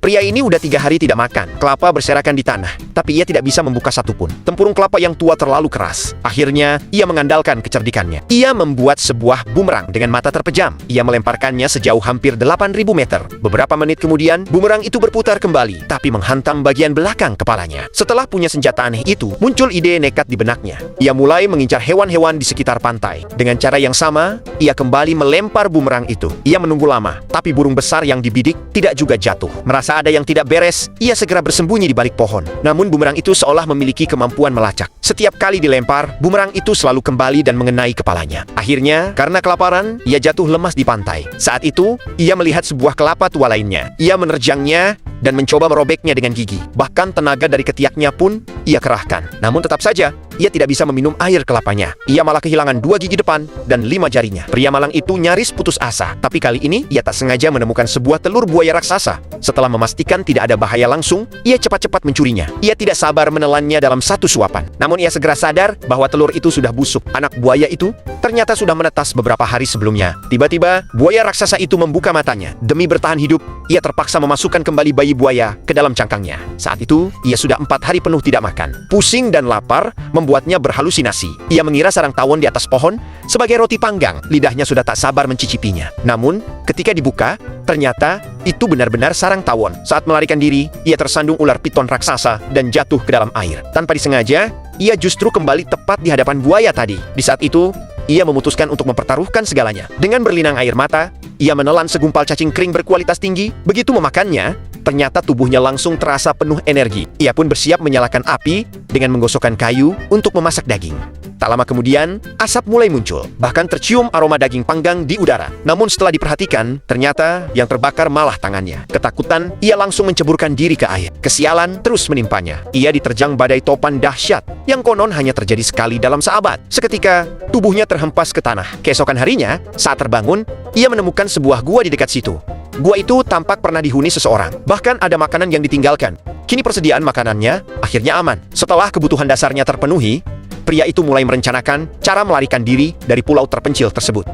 Pria ini udah 3 hari tidak makan. Kelapa berserakan di tanah, tapi ia tidak bisa membuka satupun. Tempurung kelapa yang tua terlalu keras. Akhirnya, ia mengandalkan kecerdikannya. Ia membuat sebuah bumerang dengan mata terpejam. Ia melemparkannya sejauh hampir 8.000 meter. Beberapa menit kemudian, bumerang itu berputar kembali, tapi menghantam bagian belakang kepalanya. Setelah punya senjata aneh itu, muncul ide nekat di benaknya. Ia mulai mengincar hewan-hewan di sekitar pantai. Dengan cara yang sama, ia kembali melempar bumerang itu. Ia menunggu lama, tapi burung besar yang dibidik tidak juga jatuh. Merasa ada yang tidak beres, ia segera bersembunyi di balik pohon. Namun bumerang itu seolah memiliki kemampuan melacak. Setiap kali dilempar, bumerang itu selalu kembali dan mengenai kepalanya. Akhirnya, karena kelaparan, ia jatuh lemas di pantai. Saat itu, ia melihat sebuah kelapa tua lainnya. Ia menerjangnya dan mencoba merobeknya dengan gigi. Bahkan tenaga dari ketiaknya pun ia kerahkan. Namun tetap saja, ia tidak bisa meminum air kelapanya. Ia malah kehilangan 2 gigi depan dan 5 jarinya. Pria malang itu nyaris putus asa. Tapi kali ini, ia tak sengaja menemukan sebuah telur buaya raksasa. Setelah memastikan tidak ada bahaya langsung, ia cepat-cepat mencurinya. Ia tidak sabar menelannya dalam satu suapan. Namun ia segera sadar bahwa telur itu sudah busuk. Anak buaya itu ternyata sudah menetas beberapa hari sebelumnya. Tiba-tiba, buaya raksasa itu membuka matanya. Demi bertahan hidup, ia terpaksa memasukkan kembali bayi buaya ke dalam cangkangnya. Saat itu, ia sudah 4 hari penuh tidak makan. Pusing dan lapar membuatnya berhalusinasi. Ia mengira sarang tawon di atas pohon sebagai roti panggang. Lidahnya sudah tak sabar mencicipinya. Namun, ketika dibuka, ternyata itu benar-benar sarang tawon. Saat melarikan diri, ia tersandung ular piton raksasa dan jatuh ke dalam air. Tanpa disengaja, ia justru kembali tepat di hadapan buaya tadi. Di saat itu, ia memutuskan untuk mempertaruhkan segalanya. Dengan berlinang air mata, ia menelan segumpal cacing kering berkualitas tinggi. Begitu memakannya, ternyata tubuhnya langsung terasa penuh energi. Ia pun bersiap menyalakan api dengan menggosokkan kayu untuk memasak daging. Tak lama kemudian, asap mulai muncul. Bahkan tercium aroma daging panggang di udara. Namun setelah diperhatikan, ternyata yang terbakar malah tangannya. Ketakutan, ia langsung menceburkan diri ke air. Kesialan terus menimpanya. Ia diterjang badai topan dahsyat, yang konon hanya terjadi sekali dalam seabad. Seketika, tubuhnya terhempas ke tanah. Keesokan harinya, saat terbangun, ia menemukan sebuah gua di dekat situ. Gua itu tampak pernah dihuni seseorang. Bahkan ada makanan yang ditinggalkan. Kini persediaan makanannya akhirnya aman. Setelah kebutuhan dasarnya terpenuhi, pria itu mulai merencanakan cara melarikan diri dari pulau terpencil tersebut.